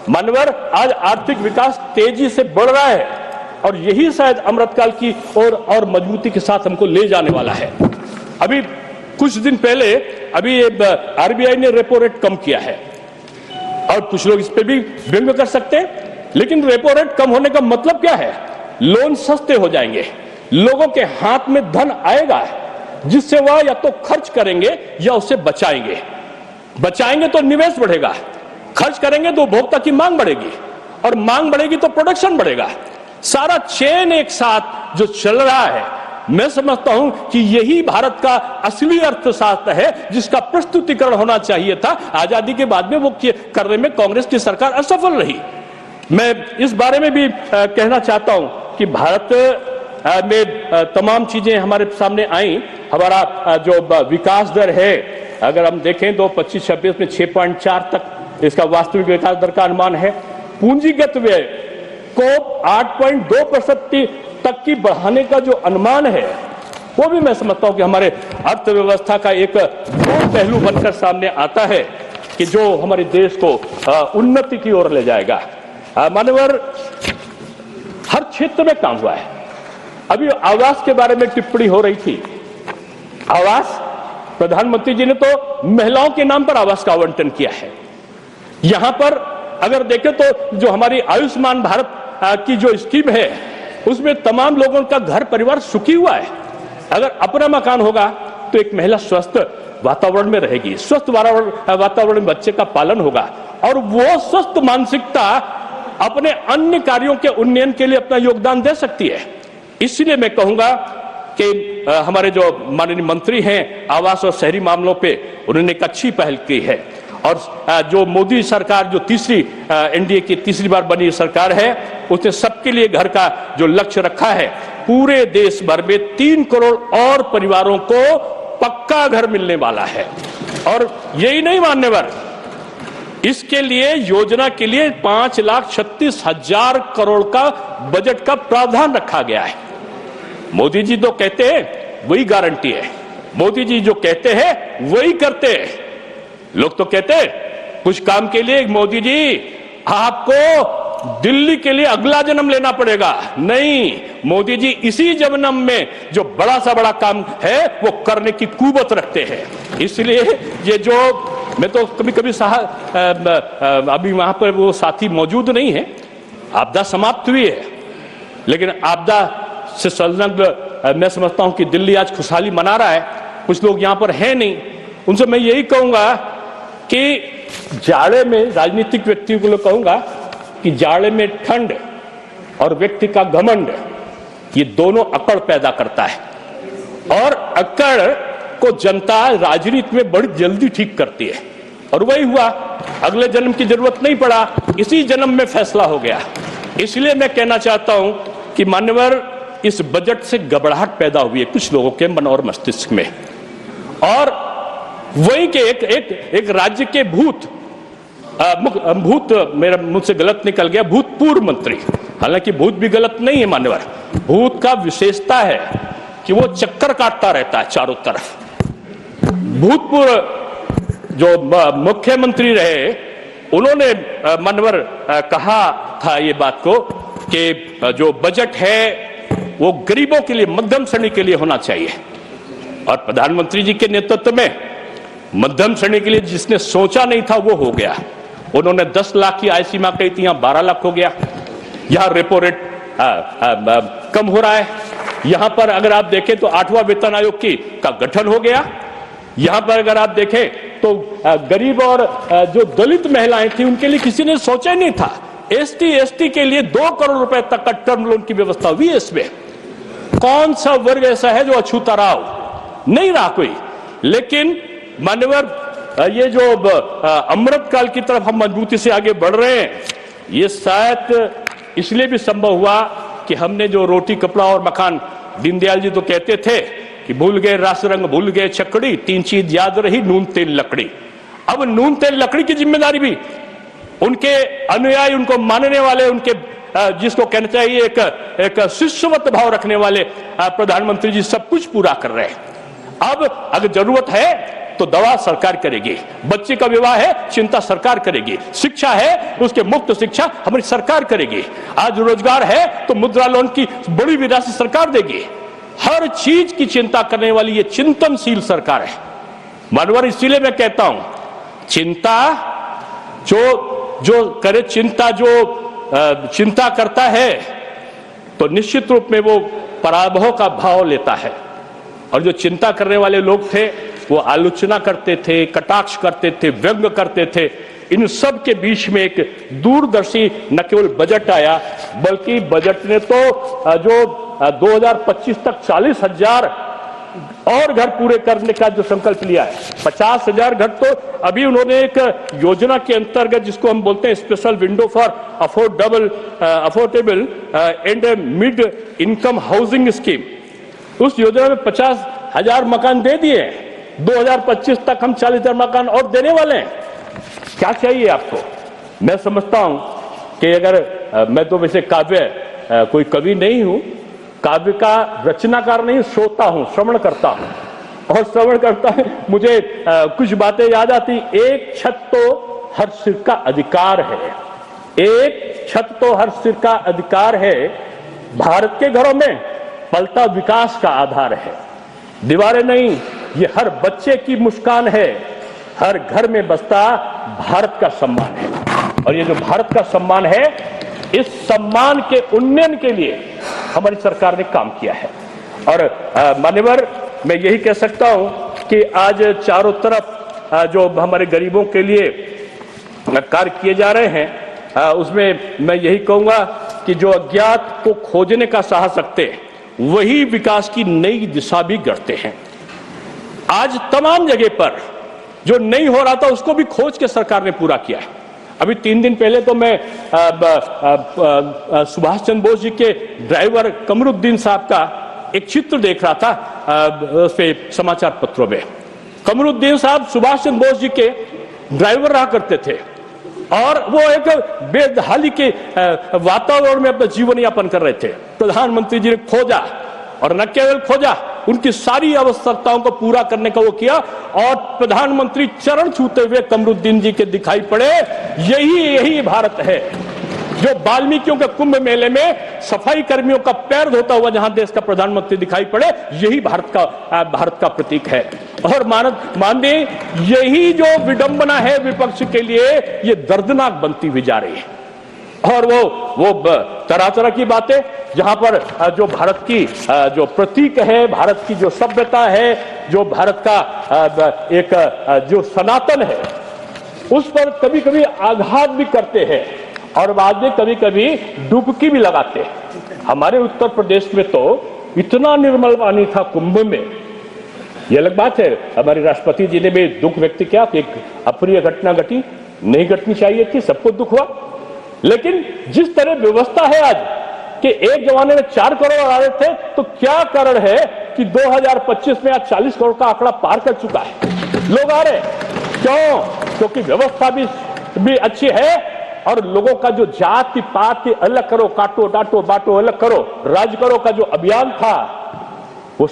मानवर आज आर्थिक विकास तेजी से बढ़ रहा है और यही शायद अमृतकाल की और मजबूती के साथ हमको ले जाने वाला है। अभी कुछ दिन पहले अभी आरबीआई ने रेपो रेट कम किया है और कुछ लोग इस पे भी व्यंग कर सकते हैं, लेकिन रेपो रेट कम होने का मतलब क्या है? लोन सस्ते हो जाएंगे, लोगों के हाथ में धन आएगा जिससे वह या तो खर्च करेंगे या उसे बचाएंगे तो निवेश बढ़ेगा, खर्च करेंगे तो उपभोक्ता की मांग बढ़ेगी और मांग बढ़ेगी तो प्रोडक्शन बढ़ेगा। सारा चेन एक साथ जो चल रहा है, मैं समझता हूं कि यही भारत का असली अर्थशास्त्र है जिसका प्रस्तुतिकरण होना चाहिए था। आजादी के बाद में वो करने में कांग्रेस की सरकार असफल रही। मैं इस बारे में भी कहना चाहता हूं कि भारत में तमाम चीजें हमारे सामने आई। हमारा जो विकास दर है, अगर हम देखें तो 25-26 में 6.4 तक इसका वास्तविक विकास दर का अनुमान है। पूंजीगत व्यय को 8.2% तक की बढ़ाने का जो अनुमान है, वो भी मैं समझता हूं कि हमारे अर्थव्यवस्था का एक पहलू बनकर सामने आता है कि जो हमारे देश को उन्नति की ओर ले जाएगा। मानवर हर क्षेत्र में काम हुआ है। अभी आवास के बारे में टिप्पणी हो रही थी। आवास, प्रधानमंत्री जी ने तो महिलाओं के नाम पर आवास का आवंटन किया है। यहां पर अगर देखें तो जो हमारी आयुष्मान भारत की जो स्कीम है, उसमें तमाम लोगों का घर परिवार सुखी हुआ है। अगर अपना मकान होगा तो एक महिला स्वस्थ वातावरण में रहेगी, स्वस्थ वातावरण में बच्चे का पालन होगा और वो स्वस्थ मानसिकता अपने अन्य कार्यों के उन्नयन के लिए अपना योगदान दे सकती है। इसलिए मैं कहूंगा कि हमारे जो माननीय मंत्री हैं आवास और शहरी मामलों पे, उन्होंने एक अच्छी पहल की है। और जो मोदी सरकार, जो तीसरी एनडीए की तीसरी बार बनी सरकार है, उसने सबके लिए घर का जो लक्ष्य रखा है, पूरे देश भर में 3 करोड़ और परिवारों को पक्का घर मिलने वाला है। और यही नहीं मान्यवर, इसके लिए योजना के लिए 5,36,000 करोड़ का बजट का प्रावधान रखा गया है। मोदी जी तो कहते हैं वही गारंटी है, मोदी जी जो कहते हैं वही करते हैं। लोग तो कहते हैं कुछ काम के लिए मोदी जी आपको दिल्ली के लिए अगला जन्म लेना पड़ेगा। नहीं, मोदी जी इसी जन्म में जो बड़ा सा बड़ा काम है वो करने की कुवत रखते हैं। इसलिए ये जो, मैं तो कभी कभी अभी वहां पर वो साथी मौजूद नहीं है, आपदा समाप्त हुई है, लेकिन आपदा से संलग्न मैं समझता हूं कि दिल्ली आज खुशहाली मना रहा है। कुछ लोग यहां पर हैं नहीं, उनसे मैं यही कहूंगा कि जाड़े में राजनीतिक व्यक्तियों को कहूंगा कि जाड़े में ठंड और व्यक्ति का घमंड, ये दोनों अकड़ पैदा करता है, और अकड़ को जनता राजनीति में बड़ी जल्दी ठीक करती है। और वही हुआ, अगले जन्म की जरूरत नहीं पड़ा, इसी जन्म में फैसला हो गया। इसलिए मैं कहना चाहता हूं कि मान्यवर, इस बजट से घबराहट पैदा हुई है कुछ लोगों के मन और मस्तिष्क में, और वही के एक राज्य के मेरा मुझसे गलत निकल गया, भूतपूर्व मंत्री, हालांकि भूत भी गलत नहीं है मान्यवर, भूत का विशेषता है कि वो चक्कर काटता रहता है चारों तरफ। भूतपूर्व जो मुख्यमंत्री रहे, उन्होंने मान्यवर कहा था ये बात को कि जो बजट है वो गरीबों के लिए, मध्यम श्रेणी के लिए होना चाहिए, और प्रधानमंत्री जी के नेतृत्व में मध्यम श्रेणी के लिए जिसने सोचा नहीं था वो हो गया। उन्होंने 10 लाख की आय सीमा कही थी, यहां 12 लाख हो गया। यहां रेपो रेट कम हो रहा है। यहां पर अगर आप देखें तो 8वां वेतन आयोग का गठन हो गया। यहां पर अगर आप देखें तो गरीब और जो दलित महिलाएं थी उनके लिए किसी ने सोचा ही नहीं था। एसटी के लिए 2 करोड़ रुपए तक का टर्म लोन की व्यवस्था हुई है। इसमें कौन सा वर्ग ऐसा है जो अछूता रहा हो? नहीं रहा कोई। लेकिन मान्यवर, ये जो अमृत काल की तरफ हम मजबूती से आगे बढ़ रहे हैं, ये शायद इसलिए भी संभव हुआ कि हमने जो रोटी कपड़ा और मकान, दीनदयाल जी तो कहते थे कि भूल गए रास रंग भूल गए छकड़ी, 3 चीज याद रही नून तेल लकड़ी। अब नून तेल लकड़ी की जिम्मेदारी भी उनके अनुयायी, उनको मानने वाले, उनके जिसको कहना चाहिए एक शिष्यवत भाव रखने वाले प्रधानमंत्री जी सब कुछ पूरा कर रहे हैं। अब अगर जरूरत है तो दवा सरकार करेगी, बच्चे का विवाह है चिंता सरकार करेगी, शिक्षा है उसके मुफ्त शिक्षा हमारी सरकार करेगी, आज रोजगार है तो मुद्रा लोन की बड़ी भी राशि सरकार देगी। हर चीज की चिंता करने वाली ये चिंतनशील सरकार है मानवर। इसीलिए मैं कहता हूं, चिंता जो करे, चिंता करता है तो निश्चित रूप में वो पराभव का भाव लेता है। और जो चिंता करने वाले लोग थे वो आलोचना करते थे, कटाक्ष करते थे, व्यंग करते थे। इन सब के बीच में एक दूरदर्शी न केवल बजट आया, बल्कि बजट ने तो जो 2025 तक 40,000 और घर पूरे करने का जो संकल्प लिया है, 50,000 घर तो अभी उन्होंने एक योजना के अंतर्गत, जिसको हम बोलते हैं special window for affordable and mid income housing scheme, उस योजना में 50,000 मकान दे दिए। 2025 तक हम 40,000 मकान और देने वाले हैं। क्या चाहिए आपको? मैं समझता हूं कि अगर मैं तो वैसे कोई कवि नहीं हूं, काव्य का रचनाकार नहीं, श्रोता हूं, श्रवण करता हूं, और श्रवण करता है मुझे कुछ बातें याद आती। एक छत तो हर सिर का अधिकार है, एक छत तो हर सिर का अधिकार है, भारत के घरों में पलता विकास का आधार है। दीवारें नहीं, ये हर बच्चे की मुस्कान है, हर घर में बसता भारत का सम्मान है। और ये जो भारत का सम्मान है, इस सम्मान के उन्नयन के लिए हमारी सरकार ने काम किया है। और मान्यवर, मैं यही कह सकता हूं कि आज चारों तरफ जो हमारे गरीबों के लिए कार्य किए जा रहे हैं, उसमें मैं यही कहूंगा कि जो अज्ञात को खोजने का साहस रखते हैं, वही विकास की नई दिशा भी गढ़ते हैं। आज तमाम जगह पर जो नहीं हो रहा था उसको भी खोज के सरकार ने पूरा किया है। अभी 3 दिन पहले तो मैं सुभाष चंद्र बोस जी के ड्राइवर कमरुद्दीन साहब का एक चित्र देख रहा था उस पे समाचार पत्रों में। कमरुद्दीन साहब सुभाष चंद्र बोस जी के ड्राइवर रहा करते थे, और वो एक बेदहाली के वातावरण में अपना जीवन यापन कर रहे थे। प्रधानमंत्री जी ने खोजा, और न केवल खोजा, उनकी सारी आवश्यकताओं को पूरा करने का वो किया, और प्रधानमंत्री चरण छूते हुए कमरुद्दीन जी के दिखाई पड़े। यही भारत है जो वाल्मीकियों के कुंभ मेले में सफाई कर्मियों का पैर धोता हुआ जहां देश का प्रधानमंत्री दिखाई पड़े, यही भारत का प्रतीक है। और माननीय, यही जो विडंबना है विपक्ष के लिए, ये दर्दनाक बनती हुई जा रही है। और वो तरह तरह की बातें, जहां पर जो भारत की जो प्रतीक है, भारत की जो सभ्यता है, जो भारत का एक जो सनातन है, उस पर कभी कभी आघात भी करते हैं और बाद में कभी कभी डुबकी भी लगाते हैं। हमारे उत्तर प्रदेश में तो इतना निर्मल पानी था कुंभ में, यह अलग बात है। हमारे राष्ट्रपति जी ने भी दुख व्यक्त किया कि एक अप्रिय घटना घटी, नहीं घटनी चाहिए थी, सबको दुख हुआ। लेकिन जिस तरह व्यवस्था है आज कि एक जमाने में 4 करोड़ आ रहे थे, तो क्या कारण है कि 2025 में आज 40 करोड़ का आंकड़ा पार कर चुका है, लोग आ रहे। क्यों? क्योंकि व्यवस्था भी अच्छी है और लोगों का जो जाति पाति अलग करो, काटो डांटो बांटो अलग करो, राज करो का जो अभियान था वो